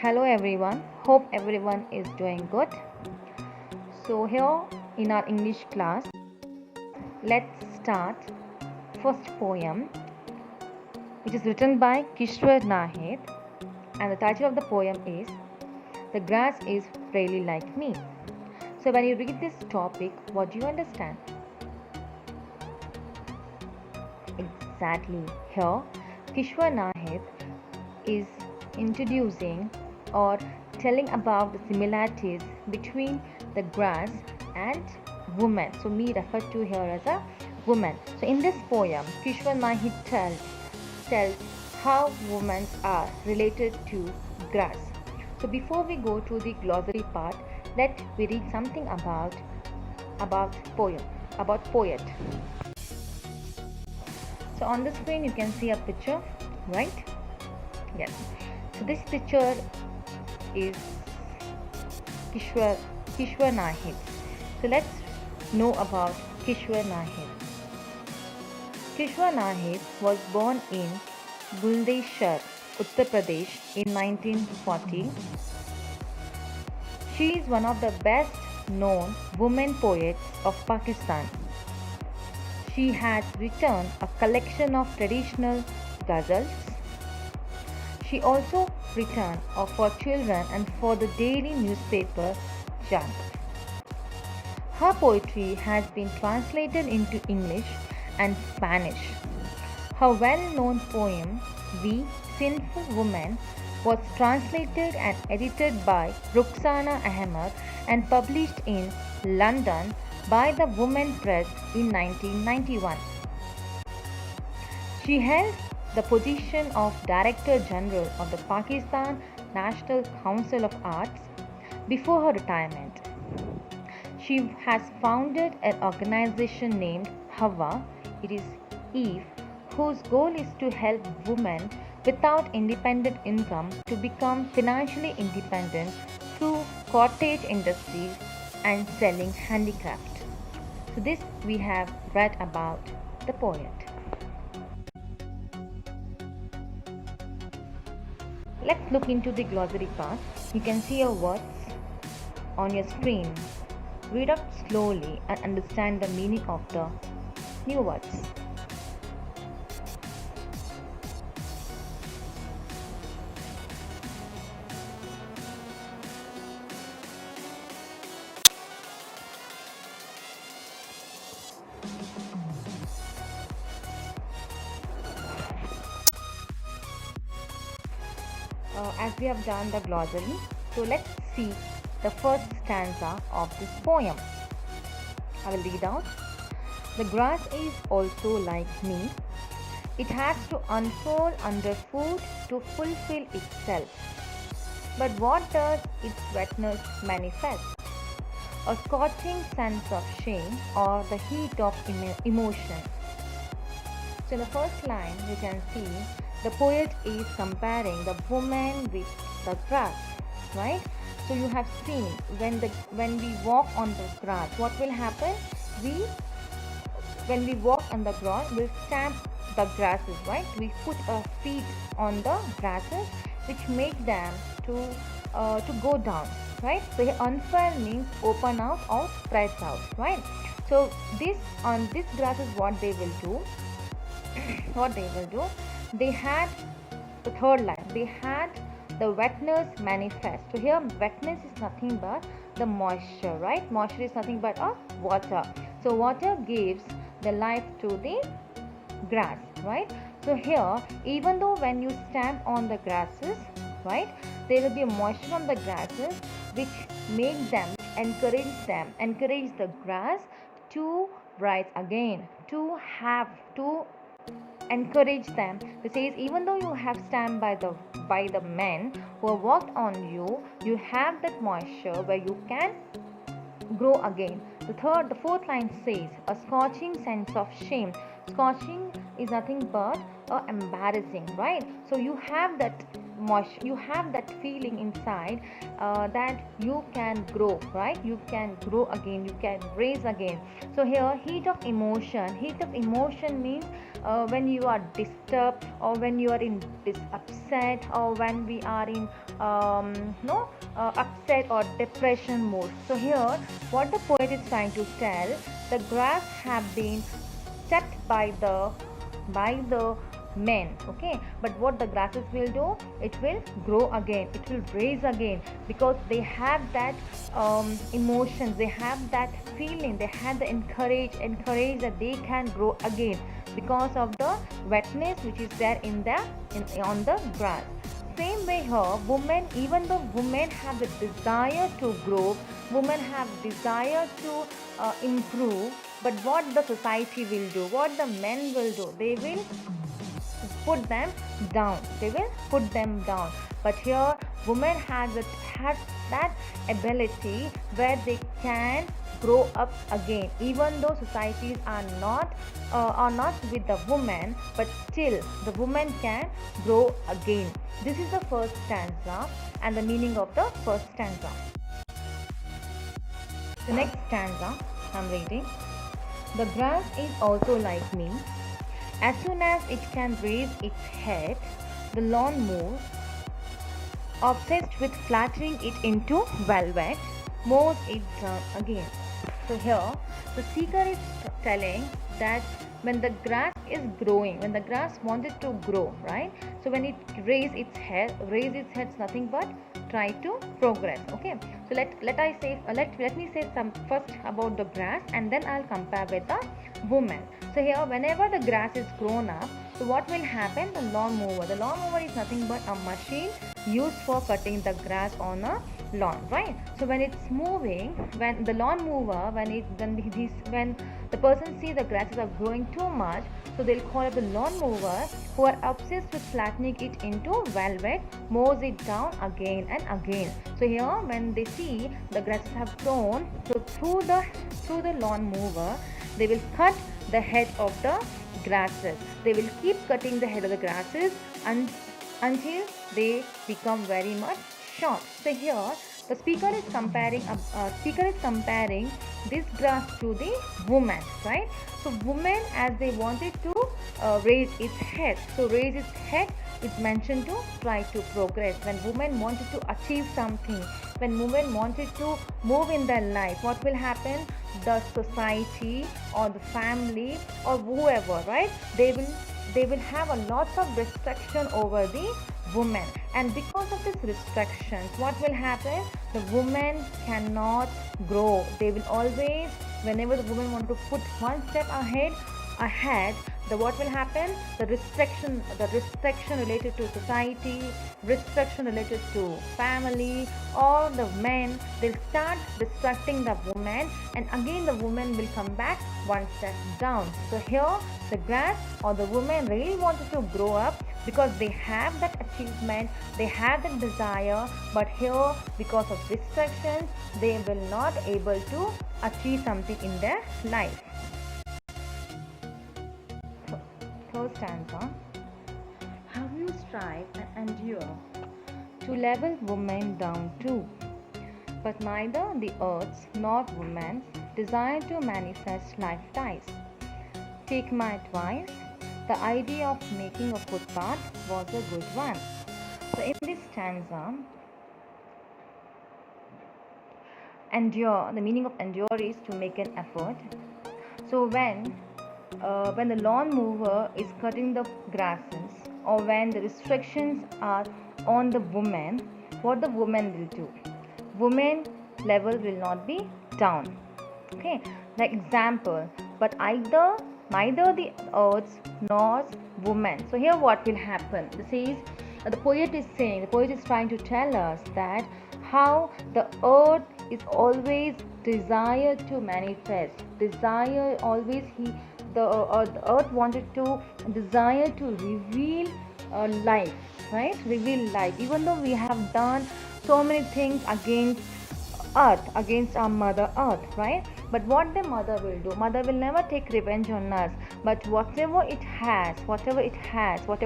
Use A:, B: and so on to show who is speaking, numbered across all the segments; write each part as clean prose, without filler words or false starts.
A: Hello everyone, hope everyone is doing good. So, here in our English class, let's start first poem which is written by Kishwar Nahed, and the title of the poem is The Grass is Really Like Me. So, when you read this topic, what do you understand? Exactly, here Kishwar Nahed is introducing or telling about the similarities between the grass and woman. So me referred to here as a woman. So in this poem, Kishwar Nahi tells how women are related to grass. So before we go to the glossary part, let we read something about poem, about poet. So on the screen you can see a picture, right? Yes. So this picture is Kishwar Nahid. So let's know about Kishwar Nahid. Kishwar Nahid was born in Buldeshar, Uttar Pradesh in 1940. She is one of the best known women poets of Pakistan. She has written a collection of traditional ghazals. She also written for children and for the daily newspaper Jang. Her poetry has been translated into English and Spanish. Her well-known poem, We Sinful Woman, was translated and edited by Rukhsana Ahmed and published in London by the Women Press in 1991. She held the position of Director General of the Pakistan National Council of Arts before her retirement. She has founded an organization named Hawa, it is Eve, whose goal is to help women without independent income to become financially independent through cottage industries and selling handicraft. So this we have read about the poet. Let's look into the glossary part. You can see your words on your screen. Read up slowly and understand the meaning of the new words. As we have done the glossary, so let's see the first stanza of this poem. I will read out. The grass is also like me. It has to unfold underfoot to fulfill itself. But what does its wetness manifest? A scorching sense of shame or the heat of emotion. So in the first line you can see the poet is comparing the woman with the grass, right? So you have seen when we walk on the grass, what will happen? When we walk on the grass, we'll stamp the grasses, right? We put our feet on the grasses, which make them to go down, right? So here unfurl means open out or spreads out, right? So this grasses, what they will do, they had the third line, they had the wetness manifest. So here wetness is nothing but the moisture, right? Moisture is nothing but a water. So water gives the life to the grass, right? So here, even though when you stamp on the grasses, right, there will be a moisture on the grasses which make them, encourage the grass to rise again, to encourage them. It says even though you have stamped by the men who have worked on you, you have that moisture where you can grow again. The fourth line says, a scorching sense of shame. Scorching is nothing but embarrassing, right? So you have that you have that feeling inside that you can grow, right? You can grow again, you can raise again. So here, heat of emotion. Heat of emotion means when you are disturbed, or when you are in upset, or when we are in no upset or depression mode. So here, what the poet is trying to tell, the grass have been stepped by the men, okay, but what the grasses will do, it will grow again, it will raise again, because they have that emotions, they have that feeling, they have the encourage that they can grow again because of the wetness which is there on the grass. Same way here, women, even though women have the desire to grow, women have desire to improve, but what the society will do, what the men will do, they will put them down, they will put them down. But here, women has that ability where they can grow up again, even though societies are not with the woman, but still the woman can grow again. This is the first stanza and the meaning of the first stanza. The next stanza I'm reading. The grass is also like me. As soon as it can raise its head, the lawn moves, obsessed with flattering it into velvet, mows it down again. So here, the seeker is telling that when the grass is growing, when the grass wanted to grow, right? So when it raise its head, nothing but try to progress. Okay. So let me say some first about the grass, and then I'll compare with the woman. So here, whenever the grass is grown up, so what will happen? The lawn mower. The lawn mower is nothing but a machine used for cutting the grass on a lawn, right? So when it's moving, when the lawn mower, when the person see the grasses are growing too much, so they'll call up the lawn mower, who are obsessed with flattening it into velvet, mows it down again and again. So here, when they see the grasses have grown, so through the lawn mower, they will cut the head of the grasses. They will keep cutting the head of the grasses until they become very much short. So here, the speaker is comparing this grass to the woman, right? So woman, as they wanted to raise its head. So raise its head is mentioned to try to progress. When women wanted to achieve something, when women wanted to move in their life, what will happen? The society or the family or whoever, right? They will have a lot of restriction over the woman, and because of these restrictions, what will happen? The woman cannot grow. They will always, whenever the woman want to put one step ahead, what will happen? The restriction related to society, restriction related to family, or the men, they'll start distracting the woman, and again the woman will come back one step down. So here, the grass or the woman really wanted to grow up because they have that achievement, they have that desire, but here, because of restrictions, they will not able to achieve something in their life. Third stanza. How you strive and endure to level women down too, but neither the earth's nor woman's desire to manifest life ties. Take my advice. The idea of making a footpath was a good one. So in this stanza, endure, the meaning of endure is to make an effort. So when the lawn mower is cutting the grasses, or when the restrictions are on the woman, what the woman will do? Woman level will not be down. Okay, like example, but neither the earth's nor woman. So here what will happen? The poet is trying to tell us that how the earth is always desire to manifest, desire always the earth wanted to desire to reveal life, right? Reveal life. Even though we have done so many things against earth, against our mother earth, right? But what the mother will do, mother will never take revenge on us, but whatever it has, whatever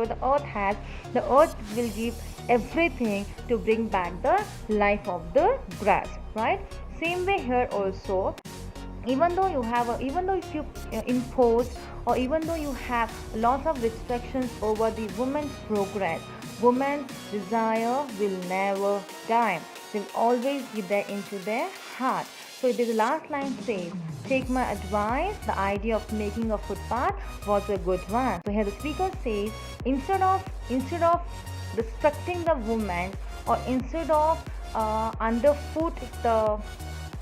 A: the earth has, the earth will give everything to bring back the life of the grass, right? Same way here also, even though if you impose, or even though you have lots of restrictions over the woman's progress, woman's desire will never die. They'll always be there into their heart. So the last line says, take my advice, the idea of making a footpath was a good one. So here the speaker says, instead of restricting the woman, or instead of underfoot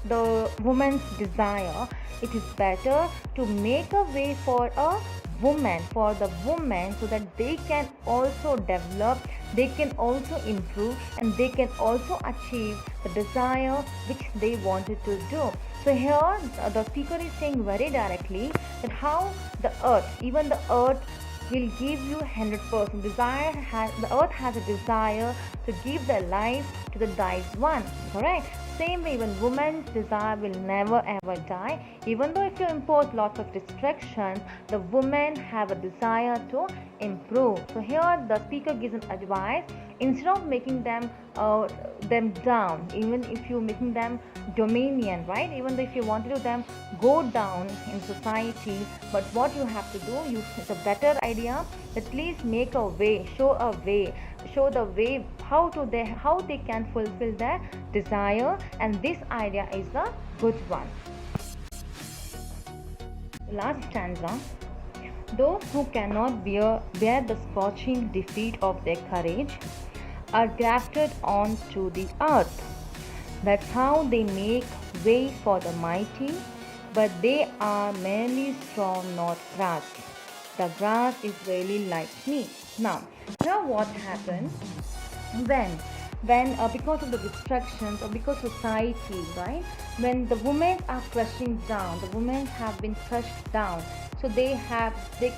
A: the woman's desire, it is better to make a way for the woman, so that they can also develop, they can also improve, and they can also achieve the desire which they wanted to do. So here the speaker is saying very directly that how the earth, even the earth, will give you 100% desire. The earth has a desire to give their life to the died one, correct? Same way, even woman's desire will never ever die. Even though if you impose lots of restrictions, the women have a desire to improve. So here the speaker gives an advice, instead of making them down, even if you're making them dominion, right? Even though if you want to do them go down in society, but what you have to do, it's a better idea that please make a way, show the way how they can fulfill their desire, and this idea is the good one. Last stanza. Those who cannot bear the scorching defeat of their courage are grafted onto the earth. That's how they make way for the mighty, but they are merely straw, not grass. The grass is really like me. Now what happens when because of the restrictions, or because society, right, when the women are crushing down, the women have been crushed down, so they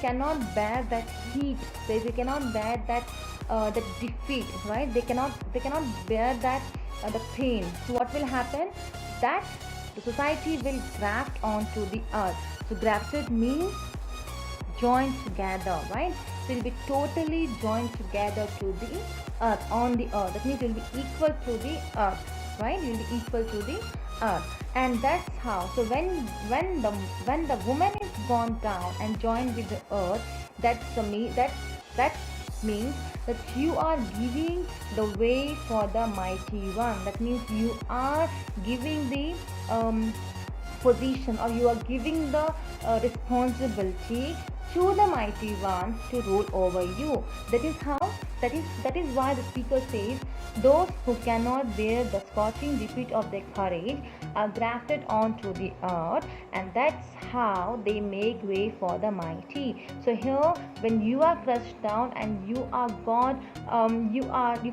A: cannot bear that heat, they cannot bear that defeat, right? They cannot bear that the pain. So what will happen, that the society will graft onto the earth. So grafted means joined together, right? So it will be totally joined together to the earth, on the earth. That means it will be equal to the earth, right? It will be equal to the earth, and that's how. So when the woman is gone down and joined with the earth, that means that you are giving the way for the mighty one. That means you are giving the position, or you are giving the responsibility to the mighty one to rule over you. That is why the speaker says, those who cannot bear the scorching defeat of their courage are grafted onto the earth, and that's how they make way for the mighty. So here, when you are crushed down and you are gone, you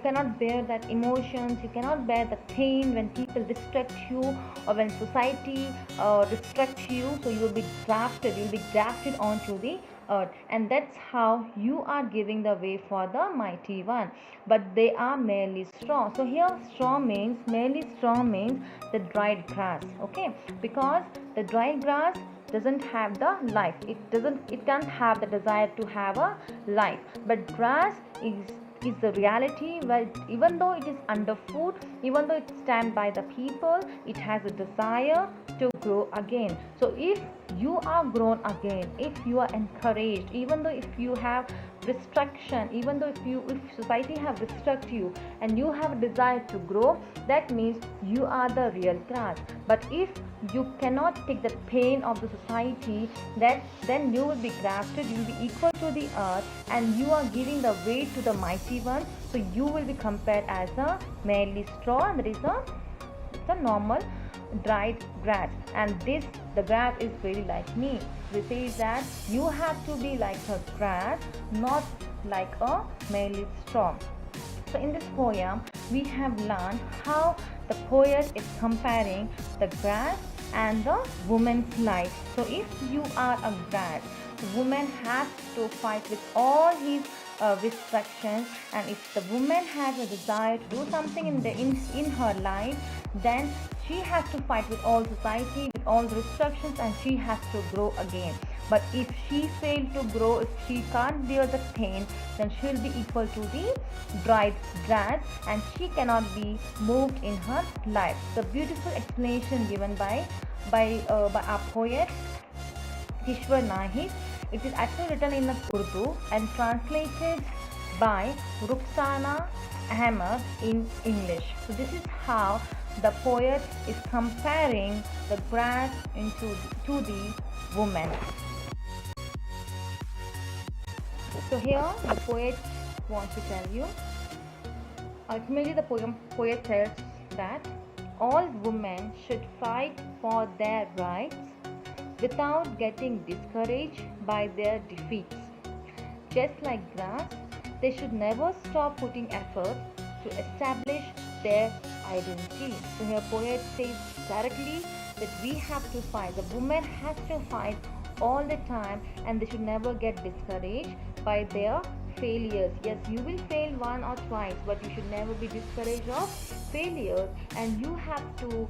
A: cannot bear that emotions, you cannot bear the pain when people restrict you, or when society restricts you. So you will be grafted onto the earth, and that's how you are giving the way for the mighty one, but they are merely straw. So here straw means the dried grass, okay? Because the dried grass doesn't have the life, it can't have the desire to have a life, but grass is the reality, where even though it is underfoot, even though it's stand by the people, it has a desire to grow again. So if you are grown again, if you are encouraged, even though if you have restriction, even though if society have restricted you and you have a desire to grow, that means you are the real grass. But if you cannot take the pain of the society, then you will be grafted, you will be equal to the earth, and you are giving the way to the mighty one. So you will be compared as a merely straw, and that is a normal dried grass, and the grass is very like me. They say that you have to be like a grass, not like a merely straw. So in this poem we have learned how the poet is comparing the grass and the woman's life. So if you are a grass, the woman has to fight with all his restrictions, and if the woman has a desire to do something in her life, then she has to fight with all society, with all the restrictions, and she has to grow again. But if she fails to grow, if she can't bear the pain, then she will be equal to the dried grass, and she cannot be moved in her life. The beautiful explanation given by our poet Kishwar Nahid. It is actually written in Urdu and translated by Ruxana Ahmed in English. So this is how the poet is comparing the grass to the woman. So here the poet wants to tell you. Ultimately, the poet tells that all women should fight for their rights without getting discouraged by their defeats. Just like grass, they should never stop putting effort to establish their identity. So here poet says directly that we have to fight. The woman has to fight all the time, and they should never get discouraged by their failures. Yes, you will fail one or twice, but you should never be discouraged of failures, and you have to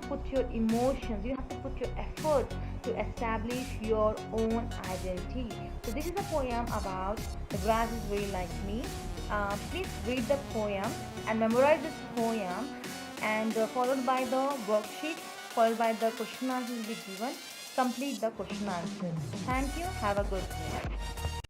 A: put your emotions, you have to put your effort to establish your own identity. So this is a poem about the grass is very like me. Please read the poem and memorize this poem, and followed by the worksheet, followed by the question answers will be given. Complete the question answers. Thank you. Have a good day.